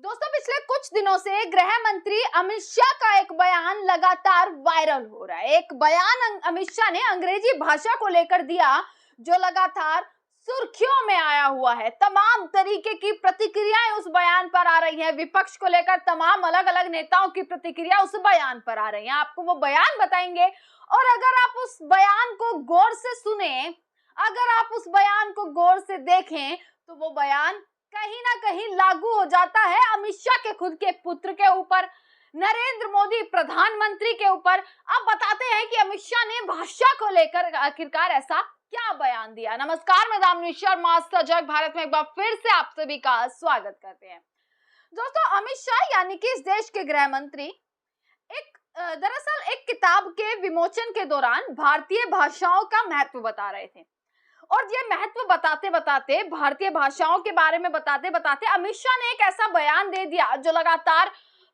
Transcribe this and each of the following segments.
दोस्तों, पिछले कुछ दिनों से गृह मंत्री अमित शाह का एक बयान लगातार वायरल हो रहा है। एक बयान अमित शाह ने अंग्रेजी भाषा को लेकर दिया जो लगातार सुर्खियों में आया हुआ है। तमाम तरीके की प्रतिक्रियाएं उस बयान पर आ रही हैं। विपक्ष को लेकर तमाम अलग अलग नेताओं की प्रतिक्रिया उस बयान पर आ रही है। आपको वो बयान बताएंगे और अगर आप उस बयान को गौर से सुने, अगर आप उस बयान को गौर से देखें तो वो बयान कहीं ना कहीं लागू हो जाता है अमित शाह के खुद के पुत्र के ऊपर, नरेंद्र मोदी प्रधानमंत्री के ऊपर। अब बताते हैं कि अमित शाह ने भाषा को लेकर आखिरकार ऐसा क्या बयान दिया। नमस्कार, मैं दामिनी और मास्टर जग भारत में एक बार फिर से आप सभी का स्वागत करते हैं। दोस्तों, अमित शाह यानी कि इस देश के गृह मंत्री दरअसल एक किताब के विमोचन के दौरान भारतीय भाषाओं का महत्व बता रहे थे और ये महत्व बताते बताते, भारतीय भाषाओं के बारे में बताते बताते अमित शाह ने एक ऐसा बयान दे दिया जो लगातार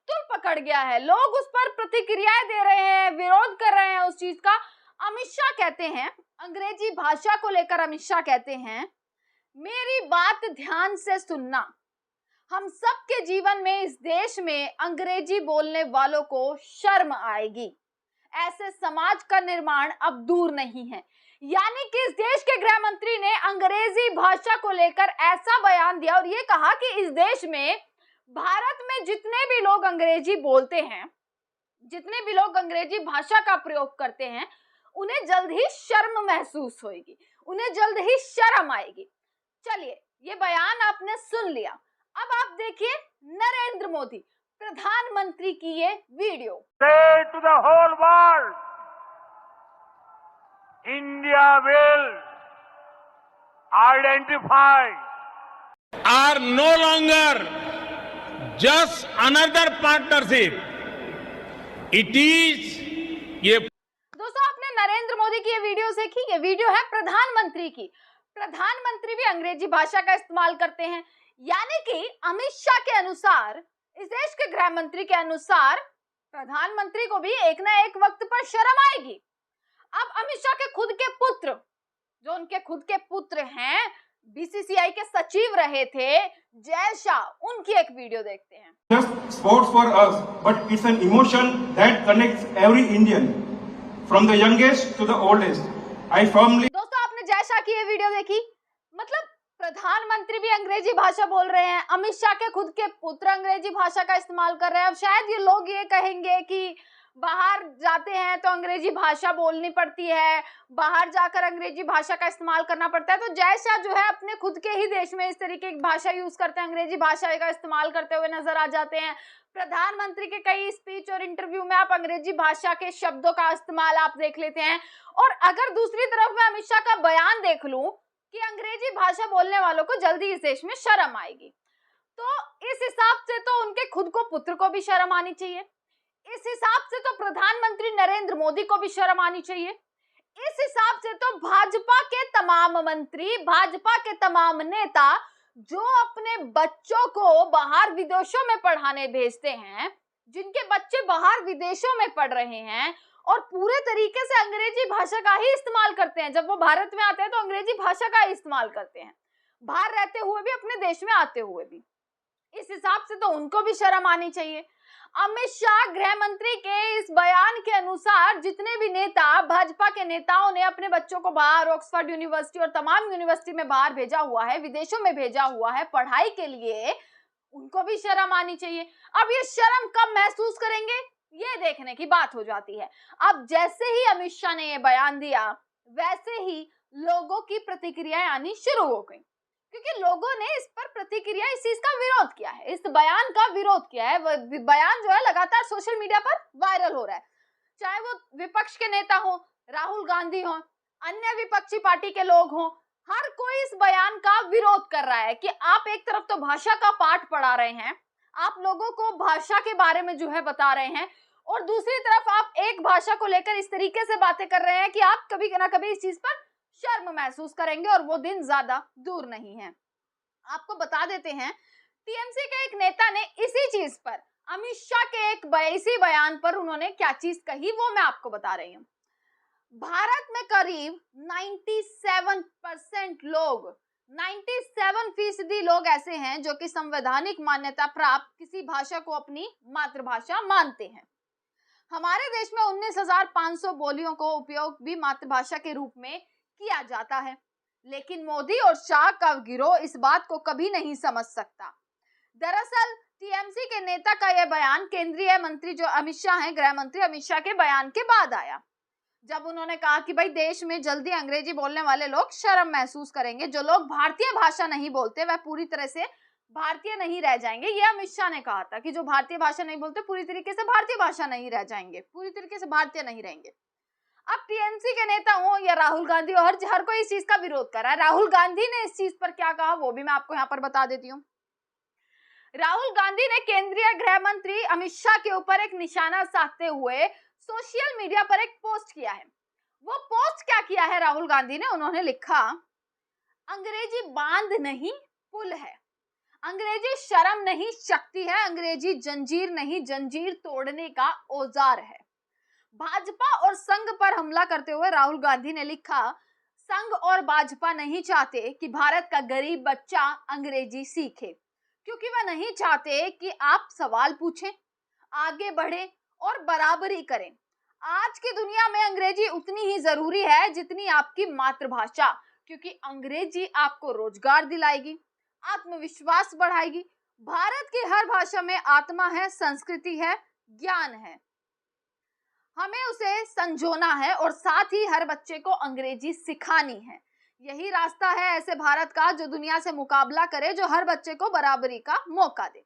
तुल पकड़ गया है। लोग उस पर प्रतिक्रियाएं दे रहे हैं, विरोध कर रहे हैं उस चीज का। अमित शाह कहते हैं, अंग्रेजी भाषा को लेकर अमित शाह कहते हैं, मेरी बात ध्यान से सुनना, हम सबके जीवन में इस देश में अंग्रेजी बोलने वालों को शर्म आएगी। ऐसे समाज का निर्माण अब दूर नहीं है। यानी कि इस देश के गृह मंत्री ने अंग्रेजी भाषा को लेकर ऐसा बयान दिया और ये कहा कि इस देश में, भारत में जितने भी लोग अंग्रेजी बोलते हैं, जितने भी लोग अंग्रेजी भाषा का प्रयोग करते हैं, उन्हें जल्द ही शर्म महसूस होगी, उन्हें जल्द ही शर्म आएगी। चलिए, ये बयान आपने सुन लिया। अब आप देखिए नरेंद्र मोदी प्रधानमंत्री की ये video. Say to the whole world, India will identify are no longer just another partnership. It is ये दोस्तों, आपने नरेंद्र मोदी की ये वीडियो देखी। ये वीडियो है प्रधानमंत्री की। प्रधानमंत्री भी अंग्रेजी भाषा का इस्तेमाल करते हैं। यानी कि अमित शाह के अनुसार, इस देश के गृह मंत्री के अनुसार, प्रधानमंत्री को भी एक ना एक वक्त पर शर्म आएगी। अब अमित शाह के खुद के पुत्र, जो उनके खुद के पुत्र हैं, बीसीसीआई के सचिव रहे थे, जय शाह, उनकी एक वीडियो देखते हैं। Just sports for us, but it's an emotion that connects every Indian, from the youngest to the oldest. I firmly. दोस्तों, आपने जय शाह की ये वीडियो देखी। मतलब प्रधानमंत्री भी अंग्रेजी भाषा बोल रहे हैं, अमित शाह के खुद के पुत्र अंग्रेजी भाषा का इस्तेमाल कर रहे हैं। अब शायद ये लोग ये कहेंगे कि बाहर जाते हैं तो अंग्रेजी भाषा बोलनी पड़ती है, बाहर जाकर अंग्रेजी भाषा का इस्तेमाल करना पड़ता है। तो जय शाह जो है अपने खुद के ही देश में इस तरीके की भाषा यूज करते हैं, अंग्रेजी भाषा का इस्तेमाल करते हुए नजर आ जाते हैं। प्रधानमंत्री के कई स्पीच और इंटरव्यू में आप अंग्रेजी भाषा के शब्दों का इस्तेमाल आप देख लेते हैं। और अगर दूसरी तरफ मैं अमित शाह का बयान देख लूं कि अंग्रेजी भाषा बोलने वालों को जल्दी इस देश में शर्म आएगी, तो इस हिसाब से तो उनके खुद को पुत्र को भी शर्म आनी चाहिए। इस हिसाब से तो प्रधानमंत्री नरेंद्र मोदी को भी शर्म आनी चाहिए। इस हिसाब से तो भाजपा के तमाम मंत्री, भाजपा के तमाम नेता जो अपने बच्चों को बाहर विदेशों में पढ़ाने भेजते हैं, जिनके बच्चे बाहर विदेशों में पढ़ रहे हैं और पूरे तरीके से अंग्रेजी भाषा का ही इस्तेमाल करते हैं, जब वो भारत में आते हैं तो अंग्रेजी भाषा का ही इस्तेमाल करते हैं, बाहर रहते हुए भी, अपने देश में आते हुए भी। इस हिसाब से तो उनको भी शर्म आनी चाहिए। अमित शाह गृह मंत्री के इस बयान के अनुसार जितने भी नेता, भाजपा के नेताओं ने अपने बच्चों को बाहर, ऑक्सफोर्ड यूनिवर्सिटी और तमाम यूनिवर्सिटी में बाहर भेजा हुआ है, विदेशों में भेजा हुआ है पढ़ाई के लिए, उनको भी शर्म आनी चाहिए। अब ये शर्म कब महसूस करेंगे, ये देखने की बात हो जाती है। अब जैसे ही अमित शाह ने ये बयान दिया, वैसे ही लोगों की प्रतिक्रियाएं आनी शुरू हो गई, क्योंकि लोगों ने इस पर प्रतिक्रिया, इस चीज का विरोध किया है, इस बयान का विरोध किया है। बयान जो है लगातार सोशल मीडिया पर वायरल हो रहा है, चाहे वो विपक्ष के नेता हो, राहुल गांधी हो, अन्य विपक्षी पार्टी के लोग हो, हर कोई इस बयान का विरोध कर रहा है कि आप एक तरफ तो भाषा का पाठ पढ़ा रहे हैं, आप लोगों को भाषा के बारे में जो है बता रहे हैं, और दूसरी तरफ आप एक भाषा को लेकर इस तरीके से बातें कर रहे हैं कि आप कभी ना कभी इस चीज पर शर्म महसूस करेंगे और वो दिन ज्यादा दूर नहीं है। आपको बता देते हैं, टीएमसी के एक नेता ने इसी चीज पर, अमित शाह के इसी बयान पर उन्होंने क्या चीज कही, वो मैं आपको बता रही हूँ। भारत में करीब 97% लोग 97% लोग ऐसे हैं जो कि संवैधानिक मान्यता प्राप्त किसी भाषा को अपनी मातृभाषा मानते हैं। हमारे देश में 19,500 बोलियों को उपयोग भी मातृभाषा के रूप में किया जाता है, लेकिन मोदी और शाह का गिरोह इस बात को कभी नहीं समझ सकता। दरअसल टीएमसी के नेता का यह बयान केंद्रीय मंत्री जो अमित शाह हैं, गृह मंत्री अमित शाह के बयान के बाद आया, जब उन्होंने कहा कि भाई देश में जल्दी अंग्रेजी बोलने वाले लोग शर्म महसूस करेंगे, जो लोग भारतीय भाषा नहीं बोलते वह पूरी तरह से भारतीय नहीं रह जाएंगे। यह अमित शाह ने कहा था कि जो भारतीय भाषा नहीं बोलते पूरी तरीके से भारतीय भाषा नहीं रह जाएंगे, पूरी तरीके से भारतीय नहीं रहेंगे। अब टीएमसी के नेता हो या राहुल गांधी हो, हर कोई इस चीज का विरोध कर रहा है। राहुल गांधी ने इस चीज पर क्या कहा वो भी मैं आपको यहाँ पर बता देती हूँ। राहुल गांधी ने केंद्रीय गृह मंत्री अमित शाह के ऊपर एक निशाना साधते हुए सोशल मीडिया पर एक पोस्ट किया है। वो पोस्ट क्या किया है राहुल गांधी ने? उन्होंने लिखा, अंग्रेजी बांध नहीं पुल है, अंग्रेजी शर्म नहीं शक्ति है, अंग्रेजी जंजीर नहीं जंजीर तोड़ने का औजार है। भाजपा और संघ पर हमला करते हुए राहुल गांधी ने लिखा, संघ और भाजपा नहीं चाहते कि भारत का गरीब बच्चा अंग्रेजी सीखे, क्योंकि वह नहीं चाहते कि आप सवाल पूछें, आगे बढ़े और बराबरी करें। आज की दुनिया में अंग्रेजी उतनी ही जरूरी है जितनी आपकी मातृभाषा, क्योंकि अंग्रेजी आपको रोजगार दिलाएगी, आत्मविश्वास बढ़ाएगी। भारत की हर भाषा में आत्मा है, संस्कृति है, ज्ञान है। हमें उसे संजोना है और साथ ही हर बच्चे को अंग्रेजी सिखानी है। यही रास्ता है ऐसे भारत का जो दुनिया से मुकाबला करे, जो हर बच्चे को बराबरी का मौका दे।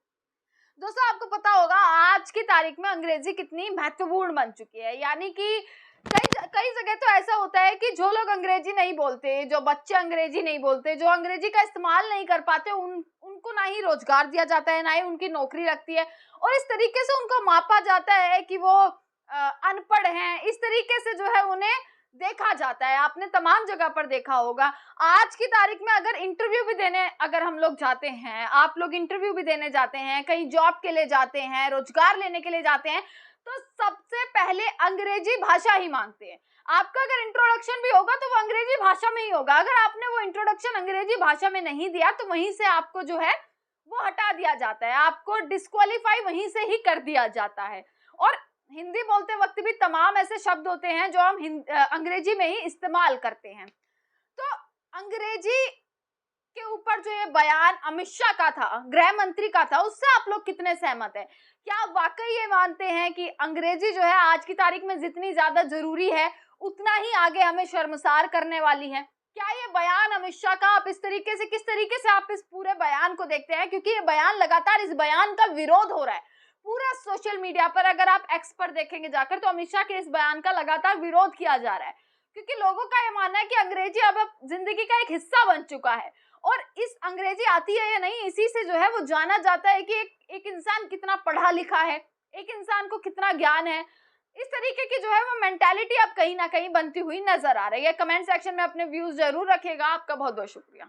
दोस्तों, आपको पता होगा आज की तारीख में अंग्रेजी कितनी महत्वपूर्ण बन चुकी है। यानी कि कई जगह तो ऐसा होता है कि जो लोग अंग्रेजी नहीं बोलते, जो बच्चे अंग्रेजी नहीं बोलते, जो अंग्रेजी का इस्तेमाल नहीं कर पाते, उनको ना ही रोजगार दिया जाता है, ना ही उनकी नौकरी लगती है, और इस तरीके से उनको मापा जाता है कि वो अनपढ़ हैं। इस तरीके से जो है उन्हें देखा जाता है। आपने तमाम जगह पर देखा होगा। आज की तारीख में अगर इंटरव्यू भी देने अगर हम लोग जाते हैं, आप लोग इंटरव्यू भी देने जाते हैं, कहीं जॉब के लिए जाते हैं, रोजगार लेने के लिए जाते हैं, तो सबसे पहले अंग्रेजी भाषा ही मांगते हैं। आपका अगर इंट्रोडक्शन भी होगा तो वो अंग्रेजी भाषा में ही होगा। अगर आपने वो इंट्रोडक्शन अंग्रेजी भाषा में नहीं दिया तो वहीं से आपको जो है वो हटा दिया जाता है, आपको डिस्क्वालीफाई वहीं से ही कर दिया जाता है। और हिंदी बोलते वक्त भी तमाम ऐसे शब्द होते हैं जो हम अंग्रेजी में ही इस्तेमाल करते हैं। तो अंग्रेजी के ऊपर जो ये बयान अमित शाह का था, गृह मंत्री का था, उससे आप लोग कितने सहमत हैं? क्या आप वाकई ये मानते हैं कि अंग्रेजी जो है आज की तारीख में जितनी ज्यादा जरूरी है उतना ही आगे हमें शर्मसार करने वाली है? क्या ये बयान अमित शाह का आप इस तरीके से, किस तरीके से आप इस पूरे बयान को देखते हैं? क्योंकि ये बयान लगातार, इस बयान का विरोध हो रहा है पूरा सोशल मीडिया पर। अगर आप एक्स पर देखेंगे जाकर तो अमित शाह के इस बयान का लगातार विरोध किया जा रहा है, क्योंकि लोगों का ये मानना है कि अंग्रेजी अब जिंदगी का एक हिस्सा बन चुका है। और इस अंग्रेजी आती है या नहीं, इसी से जो है वो जाना जाता है कि एक इंसान कितना पढ़ा लिखा है, एक इंसान को कितना ज्ञान है। इस तरीके की जो है वो मेंटालिटी अब कहीं ना कहीं बनती हुई नजर आ रही है। कमेंट सेक्शन में अपने व्यूज जरूर रखिएगा। आपका बहुत बहुत शुक्रिया।